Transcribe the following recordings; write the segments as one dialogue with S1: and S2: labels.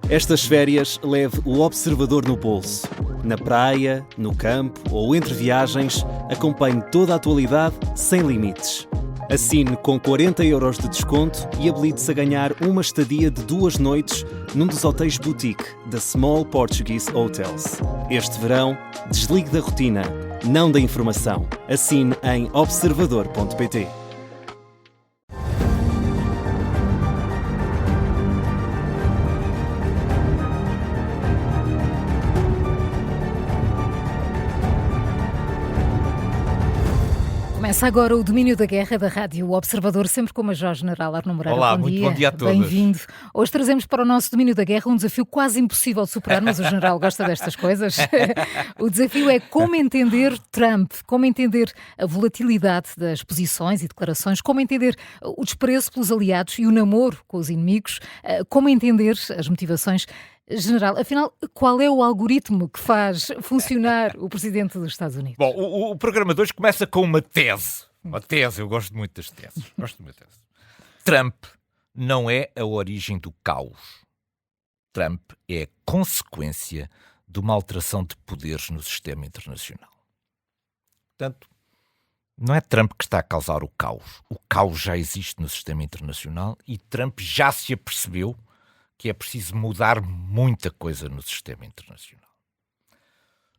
S1: Estas férias leve o Observador no bolso. Na praia, no campo ou entre viagens, acompanhe toda a atualidade sem limites. Assine com 40€ de desconto e habilite-se a ganhar uma estadia de 2 noites num dos hotéis boutique da Small Portuguese Hotels. Este verão, desligue da rotina, não da informação. Assine em observador.pt.
S2: Começa agora o Domínio da Guerra da Rádio Observador, sempre com o Major-General Arno Moreira.
S3: Olá,
S2: bom
S3: muito bom dia a todos.
S2: Bem-vindo. Hoje trazemos para o nosso Domínio da Guerra um desafio quase impossível de superar, mas o General gosta destas coisas. O desafio é como entender Trump, como entender a volatilidade das posições e declarações, como entender o desprezo pelos aliados e o namoro com os inimigos, como entender as motivações. General, afinal, qual é o algoritmo que faz funcionar o Presidente dos Estados Unidos?
S3: Bom, o programa de hoje começa com uma tese. Uma tese, eu gosto muito das teses. Gosto de uma tese. Trump não é a origem do caos. Trump é a consequência de uma alteração de poderes no sistema internacional. Portanto, não é Trump que está a causar o caos. O caos já existe no sistema internacional e Trump já se apercebeu que é preciso mudar muita coisa no sistema internacional.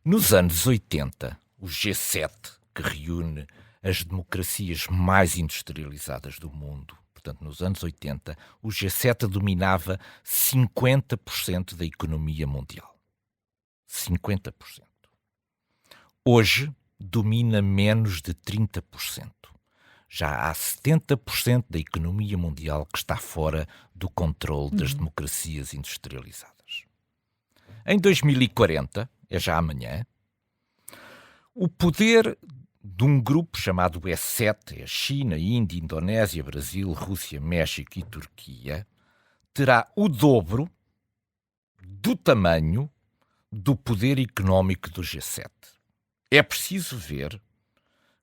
S3: Nos anos 80, o G7, que reúne as democracias mais industrializadas do mundo, portanto, nos anos 80, o G7 dominava 50% da economia mundial. 50%. Hoje, domina menos de 30%. Já há 70% da economia mundial que está fora do controle das democracias industrializadas. Em 2040, é já amanhã, o poder de um grupo chamado E7, a China, Índia, Indonésia, Brasil, Rússia, México e Turquia, terá o dobro do tamanho do poder económico do G7. É preciso ver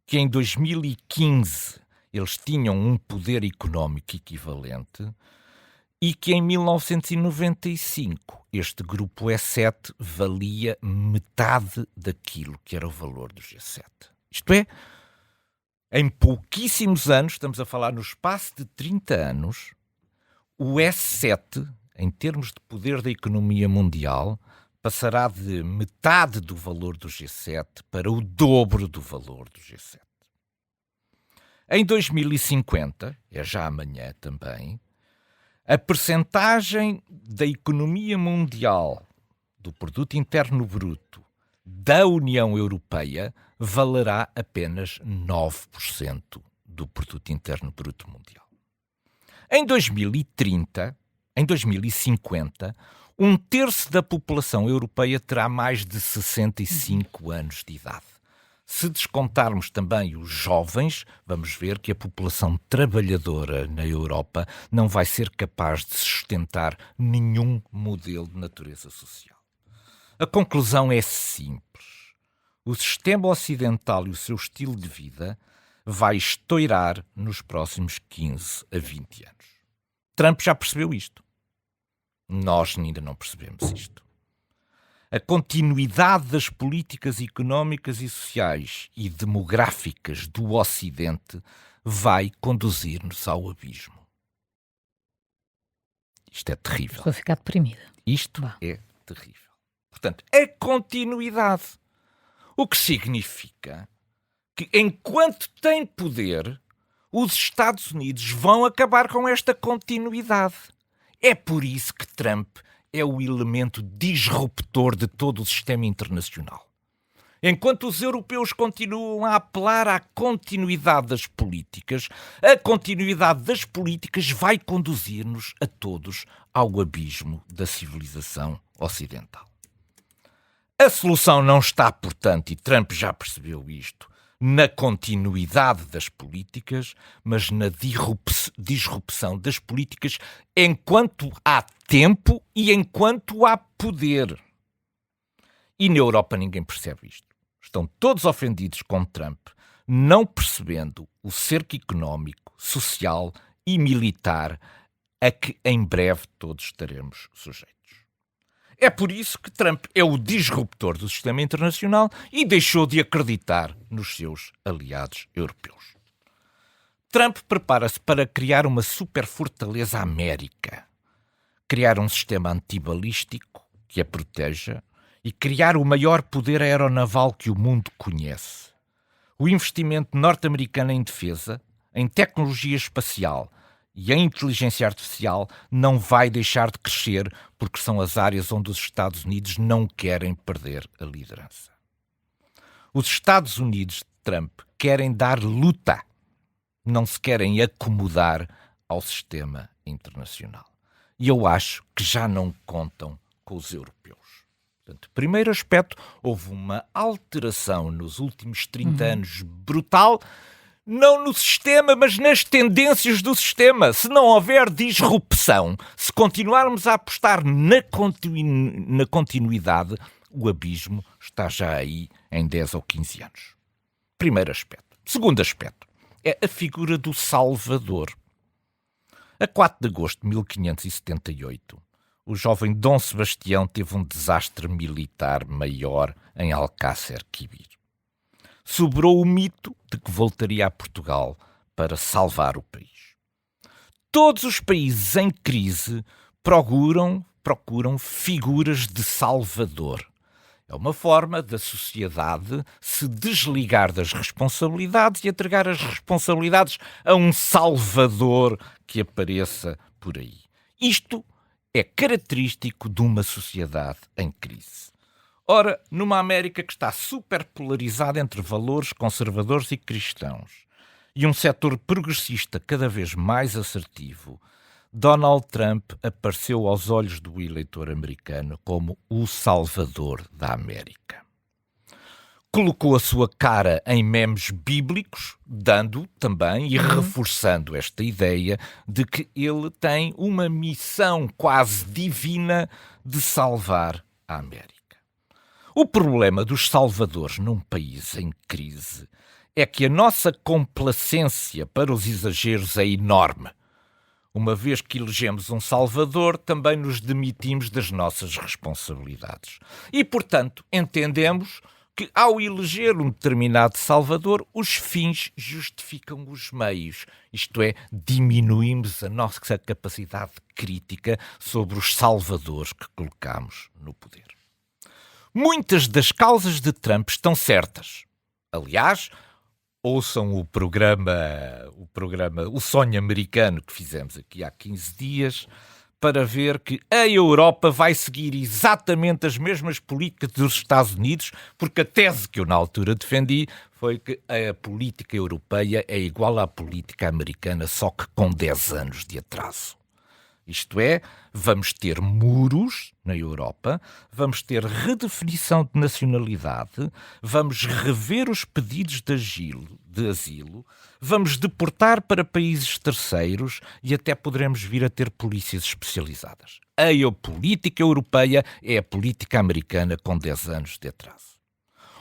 S3: que em 2015 eles tinham um poder económico equivalente e que em 1995 este grupo E7 valia metade daquilo que era o valor do G7. Isto é, em pouquíssimos anos, estamos a falar no espaço de 30 anos, o E7, em termos de poder da economia mundial, passará de metade do valor do G7 para o dobro do valor do G7. Em 2050, é já amanhã também, a percentagem da economia mundial, do produto interno bruto, da União Europeia, valerá apenas 9% do produto interno bruto mundial. Em 2030, em 2050, 1/3 da população europeia terá mais de 65 anos de idade. Se descontarmos também os jovens, vamos ver que a população trabalhadora na Europa não vai ser capaz de sustentar nenhum modelo de natureza social. A conclusão é simples. O sistema ocidental e o seu estilo de vida vai estourar nos próximos 15 a 20 anos. Trump já percebeu isto. Nós ainda não percebemos isto. A continuidade das políticas económicas e sociais e demográficas do Ocidente vai conduzir-nos ao abismo. Isto é terrível.
S2: Estou a ficar deprimida.
S3: Isto é terrível. Portanto, a continuidade. O que significa que, enquanto tem poder, os Estados Unidos vão acabar com esta continuidade. É por isso que Trump é o elemento disruptor de todo o sistema internacional. Enquanto os europeus continuam a apelar à continuidade das políticas, a continuidade das políticas vai conduzir-nos a todos ao abismo da civilização ocidental. A solução não está, portanto, e Trump já percebeu isto, na continuidade das políticas, mas na disrupção das políticas enquanto há tempo e enquanto há poder. E na Europa ninguém percebe isto. Estão todos ofendidos com Trump, não percebendo o cerco económico, social e militar a que em breve todos estaremos sujeitos. É por isso que Trump é o disruptor do sistema internacional e deixou de acreditar nos seus aliados europeus. Trump prepara-se para criar uma superfortaleza América, criar um sistema antibalístico que a proteja e criar o maior poder aeronaval que o mundo conhece. O investimento norte-americano em defesa, em tecnologia espacial e em inteligência artificial não vai deixar de crescer porque são as áreas onde os Estados Unidos não querem perder a liderança. Os Estados Unidos de Trump querem dar luta, não se querem acomodar ao sistema internacional. E eu acho que já não contam com os europeus. Portanto, primeiro aspecto, houve uma alteração nos últimos 30 anos brutal, não no sistema, mas nas tendências do sistema. Se não houver disrupção, se continuarmos a apostar na continuidade, o abismo está já aí em 10 ou 15 anos. Primeiro aspecto. Segundo aspecto, é a figura do Salvador. A 4 de agosto de 1578, o jovem Dom Sebastião teve um desastre militar maior em Alcácer Quibir. Sobrou o mito de que voltaria a Portugal para salvar o país. Todos os países em crise procuram figuras de salvador. É uma forma da sociedade se desligar das responsabilidades e entregar as responsabilidades a um salvador que apareça por aí. Isto é característico de uma sociedade em crise. Ora, numa América que está super polarizada entre valores conservadores e cristãos e um setor progressista cada vez mais assertivo, Donald Trump apareceu aos olhos do eleitor americano como o salvador da América. Colocou a sua cara em memes bíblicos, dando também e reforçando esta ideia de que ele tem uma missão quase divina de salvar a América. O problema dos salvadores num país em crise é que a nossa complacência para os exageros é enorme. Uma vez que elegemos um salvador, também nos demitimos das nossas responsabilidades. E, portanto, entendemos que ao eleger um determinado salvador, os fins justificam os meios. Isto é, diminuímos a nossa capacidade crítica sobre os salvadores que colocamos no poder. Muitas das causas de Trump estão certas. Aliás, ouçam o programa O Sonho Americano que fizemos aqui há 15 dias para ver que a Europa vai seguir exatamente as mesmas políticas dos Estados Unidos, porque a tese que eu na altura defendi foi que a política europeia é igual à política americana, só que com 10 anos de atraso. Isto é, vamos ter muros na Europa, vamos ter redefinição de nacionalidade, vamos rever os pedidos de asilo, vamos deportar para países terceiros e até poderemos vir a ter polícias especializadas. A política europeia é a política americana com 10 anos de atraso.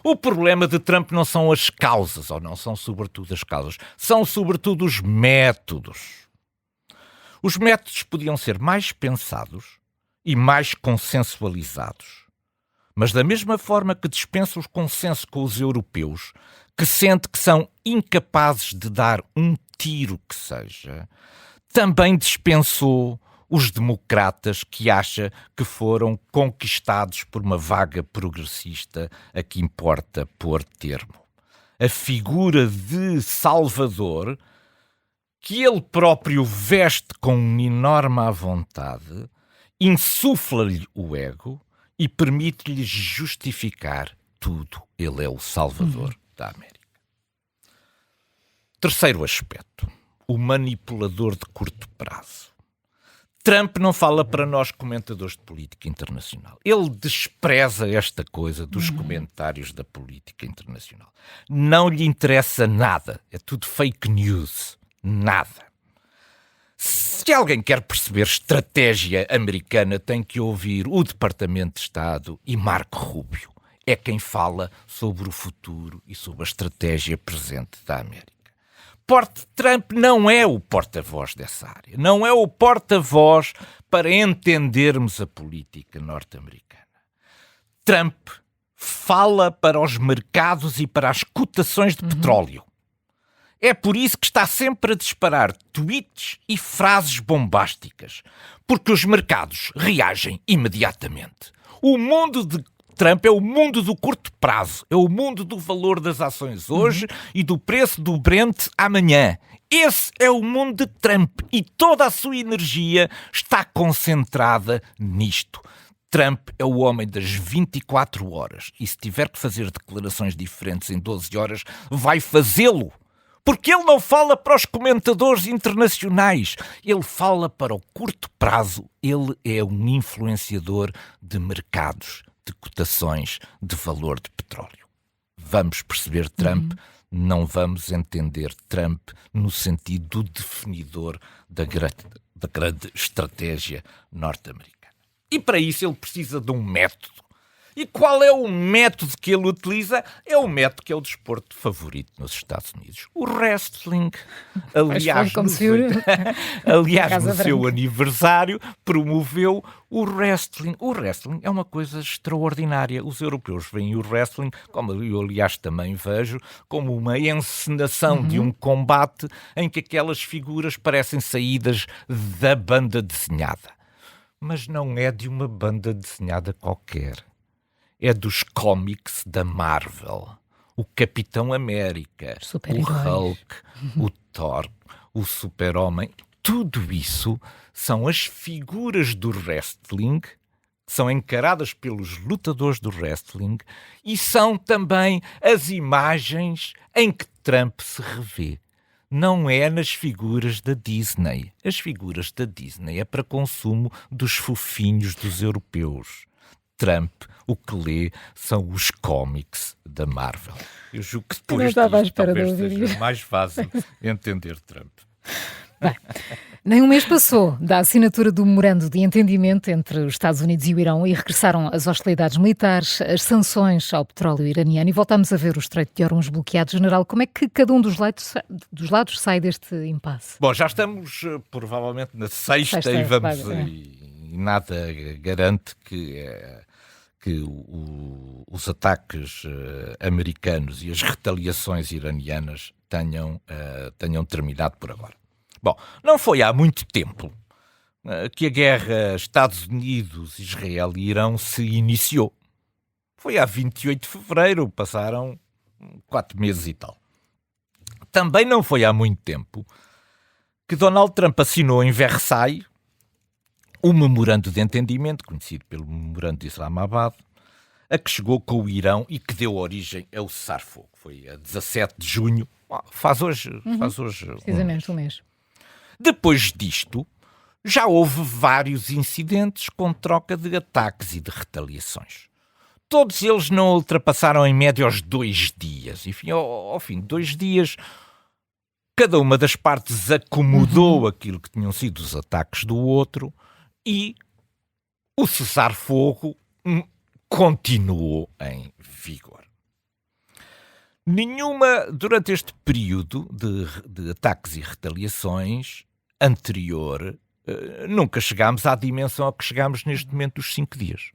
S3: O problema de Trump não são as causas, ou não são sobretudo as causas, são sobretudo os métodos. Os métodos podiam ser mais pensados e mais consensualizados. Mas da mesma forma que dispensa o consenso com os europeus, que sente que são incapazes de dar um tiro que seja, também dispensou os democratas que acha que foram conquistados por uma vaga progressista a que importa pôr termo. A figura de Salvador, que ele próprio veste com uma enorme à vontade, insufla-lhe o ego e permite-lhe justificar tudo. Ele é o salvador da América. Terceiro aspecto, o manipulador de curto prazo. Trump não fala para nós comentadores de política internacional. Ele despreza esta coisa dos comentários da política internacional. Não lhe interessa nada. É tudo fake news. Nada. Se alguém quer perceber estratégia americana, tem que ouvir o Departamento de Estado e Marco Rubio. É quem fala sobre o futuro e sobre a estratégia presente da América. Trump não é o porta-voz dessa área. Não é o porta-voz para entendermos a política norte-americana. Trump fala para os mercados e para as cotações de petróleo. É por isso que está sempre a disparar tweets e frases bombásticas, porque os mercados reagem imediatamente. O mundo de Trump é o mundo do curto prazo, é o mundo do valor das ações hoje e do preço do Brent amanhã. Esse é o mundo de Trump e toda a sua energia está concentrada nisto. Trump é o homem das 24 horas e se tiver que fazer declarações diferentes em 12 horas, vai fazê-lo. Porque ele não fala para os comentadores internacionais, ele fala para o curto prazo. Ele é um influenciador de mercados, de cotações, de valor de petróleo. Vamos perceber Trump, não vamos entender Trump no sentido do definidor da grande estratégia norte-americana. E para isso ele precisa de um método. E qual é o método que ele utiliza? É o método que é o desporto favorito nos Estados Unidos. O wrestling. Aliás, no seu aniversário, promoveu o wrestling. O wrestling é uma coisa extraordinária. Os europeus veem o wrestling, como eu, aliás, também vejo, como uma encenação de um combate em que aquelas figuras parecem saídas da banda desenhada. Mas não é de uma banda desenhada qualquer. É dos cómics da Marvel. O Capitão América, o Hulk, o Thor, o Super-Homem. Tudo isso são as figuras do wrestling, que são encaradas pelos lutadores do wrestling e são também as imagens em que Trump se revê. Não é nas figuras da Disney. As figuras da Disney é para consumo dos fofinhos dos europeus. Trump, o que lê são os cómics da Marvel. Eu julgo que depois disto talvez seja mais fácil entender Trump.
S2: Bem, nem um mês passou da assinatura do memorando de entendimento entre os Estados Unidos e o Irão e regressaram as hostilidades militares, as sanções ao petróleo iraniano e voltámos a ver o Estreito de Hormuz bloqueado. General, como é que cada um dos lados sai deste impasse?
S3: Bom, já estamos provavelmente na sexta e vamos... E nada garante que os ataques americanos e as retaliações iranianas tenham terminado por agora. Bom, não foi há muito tempo que a guerra Estados Unidos, Israel e Irão se iniciou. Foi a 28 de fevereiro, passaram 4 meses e tal. Também não foi há muito tempo que Donald Trump assinou em Versailles o memorando de entendimento, conhecido pelo memorando de Islamabad, a que chegou com o Irão e que deu origem ao cessar-fogo. Foi a 17 de junho, faz hoje
S2: precisamente um mês.
S3: Depois disto, já houve vários incidentes com troca de ataques e de retaliações. Todos eles não ultrapassaram em média os 2 dias. Enfim, ao fim de 2 dias, cada uma das partes acomodou aquilo que tinham sido os ataques do outro e o cessar-fogo continuou em vigor. Durante este período de ataques e retaliações anterior, nunca chegámos à dimensão a que chegámos neste momento dos 5 dias.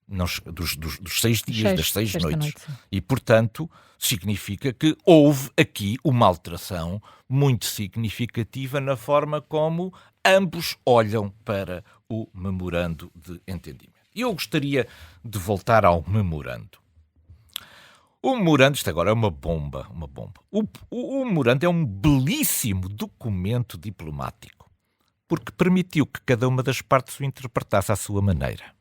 S3: Dos 6 dias, das 6 noites. E, portanto, significa que houve aqui uma alteração muito significativa na forma como ambos olham para o memorando de entendimento. E eu gostaria de voltar ao memorando. O memorando, isto agora é uma bomba. O memorando é um belíssimo documento diplomático, porque permitiu que cada uma das partes o interpretasse à sua maneira.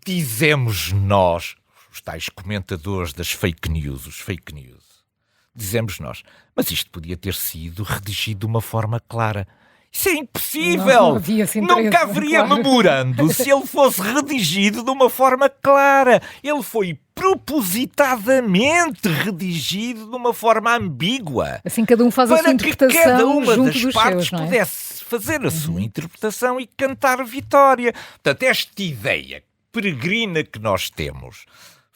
S3: Dizemos nós, os tais comentadores das fake news, dizemos nós, mas isto podia ter sido redigido de uma forma clara. Isso é impossível! Nunca haveria memorando se ele fosse redigido de uma forma clara. Ele foi propositadamente redigido de uma forma ambígua.
S2: Assim cada um faz a sua interpretação
S3: para que cada uma
S2: junto
S3: das
S2: dos
S3: partes
S2: seus, não é?
S3: pudesse fazer a sua interpretação e cantar vitória. Portanto, esta ideia peregrina que nós temos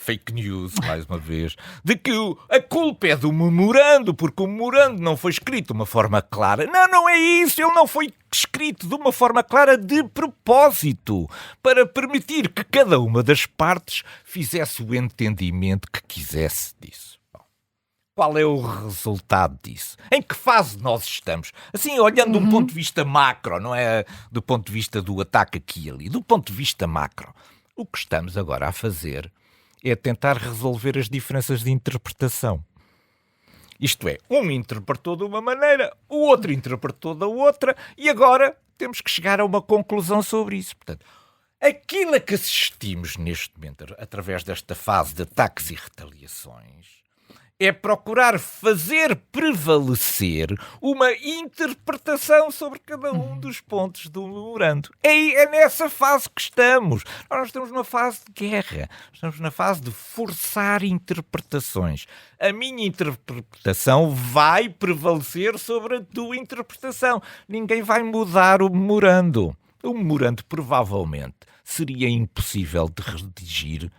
S3: fake news, mais uma vez, de que a culpa é do memorando, porque o memorando não foi escrito de uma forma clara. Não, não é isso, ele não foi escrito de uma forma clara de propósito, para permitir que cada uma das partes fizesse o entendimento que quisesse disso. Qual é o resultado disso? Em que fase nós estamos? Assim, olhando de um ponto de vista macro, não é do ponto de vista do ataque aqui e ali, do ponto de vista macro. O que estamos agora a fazer é tentar resolver as diferenças de interpretação. Isto é, um interpretou de uma maneira, o outro interpretou da outra, e agora temos que chegar a uma conclusão sobre isso. Portanto, aquilo a que assistimos neste momento, através desta fase de ataques e retaliações, é procurar fazer prevalecer uma interpretação sobre cada um dos pontos do memorando. É nessa fase que estamos. Nós não estamos numa fase de guerra. Estamos na fase de forçar interpretações. A minha interpretação vai prevalecer sobre a tua interpretação. Ninguém vai mudar o memorando. O memorando, provavelmente, seria impossível de redigir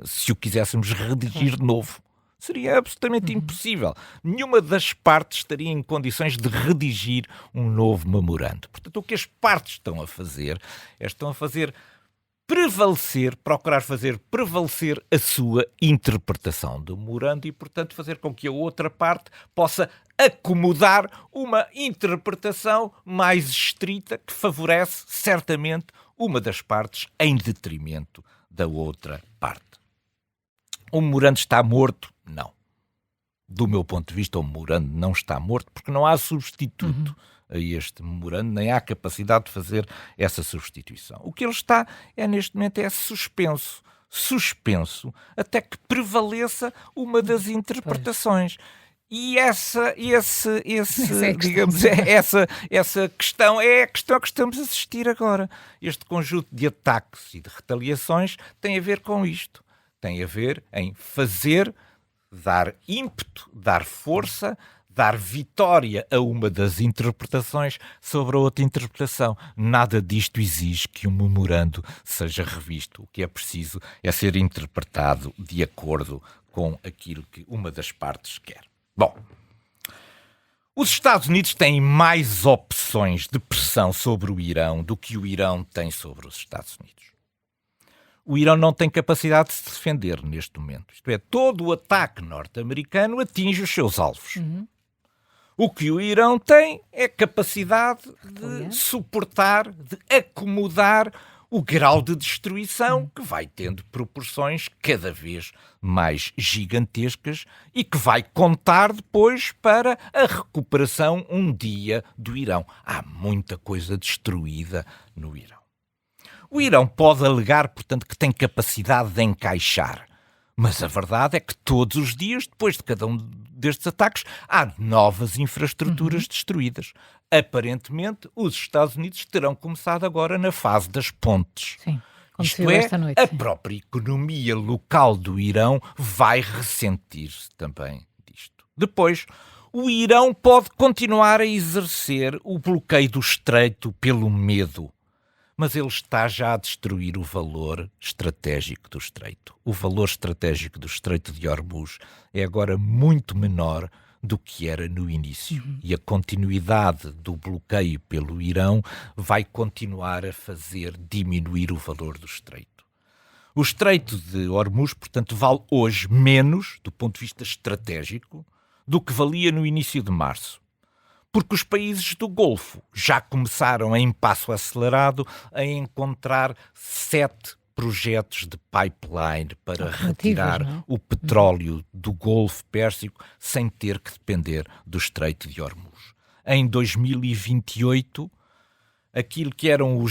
S3: se o quiséssemos redigir de novo. Seria absolutamente impossível. Nenhuma das partes estaria em condições de redigir um novo memorando. Portanto, o que as partes estão a fazer prevalecer, procurar fazer prevalecer a sua interpretação do memorando e, portanto, fazer com que a outra parte possa acomodar uma interpretação mais estrita que favorece, certamente, uma das partes em detrimento da outra parte. O memorando está morto? Não. Do meu ponto de vista, o memorando não está morto porque não há substituto a este memorando, nem há capacidade de fazer essa substituição. O que ele está, neste momento, é suspenso. Suspenso até que prevaleça uma das interpretações. E essa questão é a questão que estamos a assistir agora. Este conjunto de ataques e de retaliações tem a ver com isto. Tem a ver em fazer, dar ímpeto, dar força, dar vitória a uma das interpretações sobre a outra interpretação. Nada disto exige que um memorando seja revisto. O que é preciso é ser interpretado de acordo com aquilo que uma das partes quer. Bom, os Estados Unidos têm mais opções de pressão sobre o Irão do que o Irão tem sobre os Estados Unidos. O Irão não tem capacidade de se defender neste momento. Isto é, todo o ataque norte-americano atinge os seus alvos. O que o Irão tem é capacidade de suportar, de acomodar o grau de destruição que vai tendo proporções cada vez mais gigantescas e que vai contar depois para a recuperação um dia do Irão. Há muita coisa destruída no Irão. O Irão pode alegar, portanto, que tem capacidade de encaixar. Mas a verdade é que todos os dias, depois de cada um destes ataques, há novas infraestruturas destruídas. Aparentemente, os Estados Unidos terão começado agora na fase das pontes.
S2: Sim,
S3: isto é, esta noite, a própria economia local do Irão vai ressentir-se também disto. Depois, o Irão pode continuar a exercer o bloqueio do estreito pelo medo. Mas ele está já a destruir o valor estratégico do estreito. O valor estratégico do estreito de Hormuz é agora muito menor do que era no início. E a continuidade do bloqueio pelo Irão vai continuar a fazer diminuir o valor do estreito. O estreito de Hormuz, portanto, vale hoje menos, do ponto de vista estratégico, do que valia no início de março. Porque os países do Golfo já começaram em passo acelerado a encontrar 7 projetos de pipeline para retirar o petróleo do Golfo Pérsico sem ter que depender do Estreito de Hormuz. Em 2028, aquilo que eram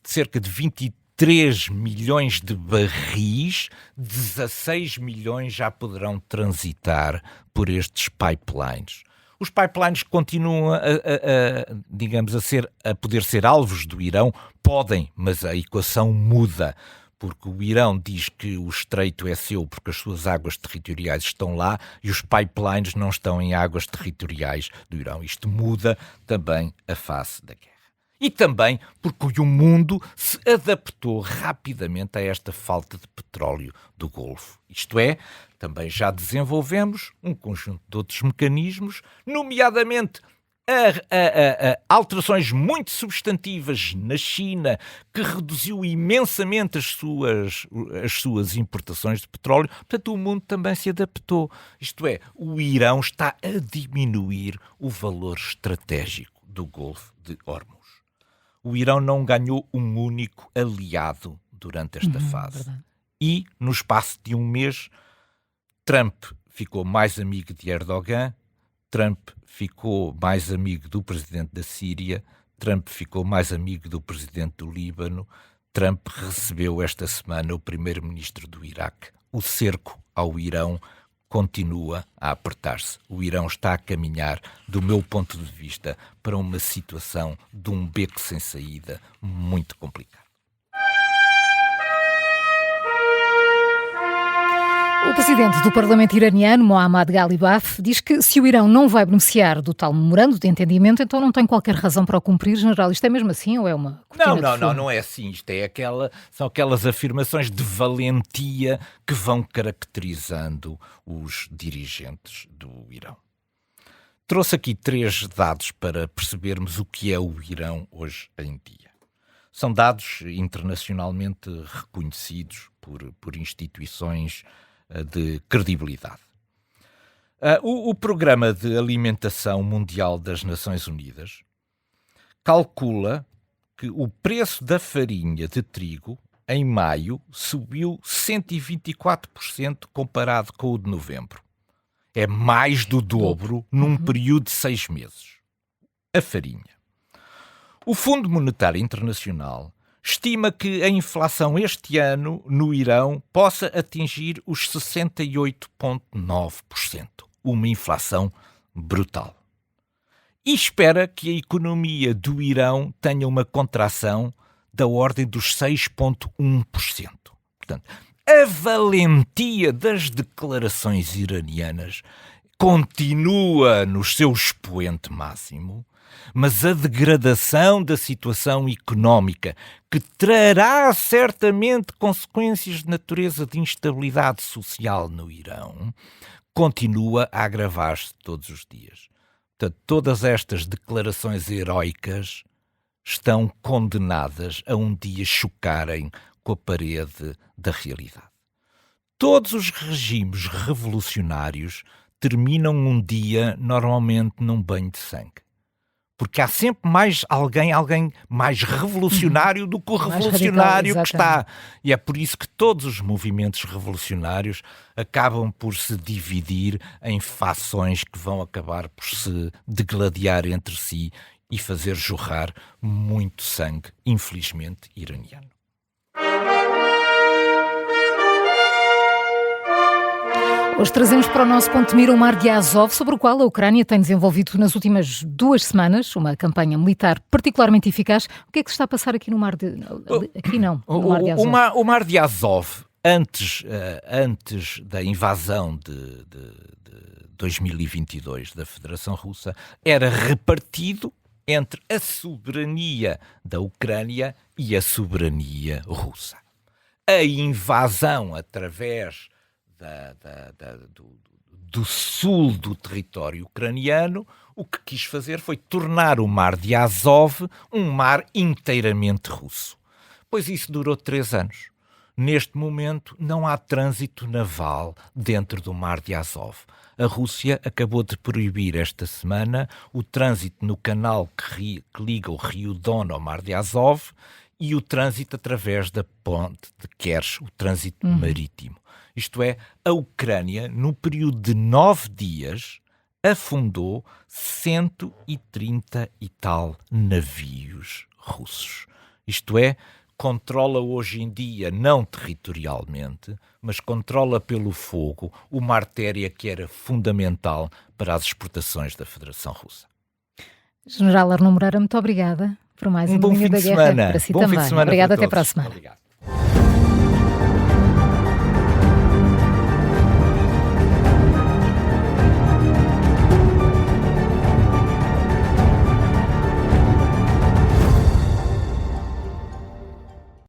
S3: cerca de 23 milhões de barris, 16 milhões já poderão transitar por estes pipelines. Os pipelines continuam a poder ser alvos do Irão, podem, mas a equação muda, porque o Irão diz que o estreito é seu porque as suas águas territoriais estão lá e os pipelines não estão em águas territoriais do Irão. Isto muda também a face da guerra. E também porque o mundo se adaptou rapidamente a esta falta de petróleo do Golfo. Isto é, também já desenvolvemos um conjunto de outros mecanismos, nomeadamente alterações muito substantivas na China, que reduziu imensamente as suas importações de petróleo. Portanto, o mundo também se adaptou. Isto é, o Irão está a diminuir o valor estratégico do Golfo de Hormuz. O Irão não ganhou um único aliado durante esta fase.
S2: Verdade.
S3: E, no espaço de um mês, Trump ficou mais amigo de Erdogan, Trump ficou mais amigo do presidente da Síria, Trump ficou mais amigo do presidente do Líbano, Trump recebeu esta semana o primeiro-ministro do Iraque. O cerco ao Irão continua a apertar-se. O Irão está a caminhar, do meu ponto de vista, para uma situação de um beco sem saída muito complicado.
S2: O presidente do Parlamento iraniano, Mohammad Ghalibaf, diz que se o Irão não vai beneficiar do tal memorando de entendimento, então não tem qualquer razão para o cumprir. General, isto é mesmo assim ou é uma cortina de fumo?
S3: Não é assim. Isto é são aquelas afirmações de valentia que vão caracterizando os dirigentes do Irão. Trouxe aqui 3 dados para percebermos o que é o Irão hoje em dia. São dados internacionalmente reconhecidos por instituições de credibilidade. O Programa de Alimentação Mundial das Nações Unidas calcula que o preço da farinha de trigo em maio subiu 124% comparado com o de novembro. É mais do dobro num período de 6 meses. A farinha. O Fundo Monetário Internacional estima que a inflação este ano no Irão possa atingir os 68,9%. Uma inflação brutal. E espera que a economia do Irão tenha uma contração da ordem dos 6,1%. Portanto, a valentia das declarações iranianas continua no seu expoente máximo, mas a degradação da situação económica, que trará certamente consequências de natureza de instabilidade social no Irão, continua a agravar-se todos os dias. Portanto, todas estas declarações heroicas estão condenadas a um dia chocarem com a parede da realidade. Todos os regimes revolucionários terminam um dia normalmente num banho de sangue. Porque há sempre alguém mais revolucionário do que o revolucionário que está. E é por isso que todos os movimentos revolucionários acabam por se dividir em fações que vão acabar por se degladiar entre si e fazer jorrar muito sangue, infelizmente, iraniano.
S2: Hoje trazemos para o nosso ponto de mira o Mar de Azov, sobre o qual a Ucrânia tem desenvolvido nas últimas 2 semanas uma campanha militar particularmente eficaz. O que é que se está a passar aqui no Mar de... Aqui não, no Mar de Azov.
S3: O Mar de Azov, antes da invasão de 2022 da Federação Russa, era repartido entre a soberania da Ucrânia e a soberania russa. A invasão através do sul do território ucraniano, o que quis fazer foi tornar o Mar de Azov um mar inteiramente russo. Pois isso durou 3 anos. Neste momento não há trânsito naval dentro do Mar de Azov. A Rússia acabou de proibir esta semana o trânsito no canal que liga o rio Don ao Mar de Azov e o trânsito através da ponte de Kerch, o trânsito marítimo. Isto é, a Ucrânia, no período de 9 dias, afundou 130 e tal navios russos. Isto é, controla hoje em dia, não territorialmente, mas controla pelo fogo uma artéria que era fundamental para as exportações da Federação Russa.
S2: General Arnaud Moreira, muito obrigada por mais um
S3: bom
S2: Domínio
S3: fim
S2: da
S3: de
S2: Guerra
S3: semana.
S2: para si
S3: Bom
S2: também.
S3: fim de semana
S2: Obrigada,
S3: para
S2: até para a
S3: todos.
S2: semana.
S3: Obrigado.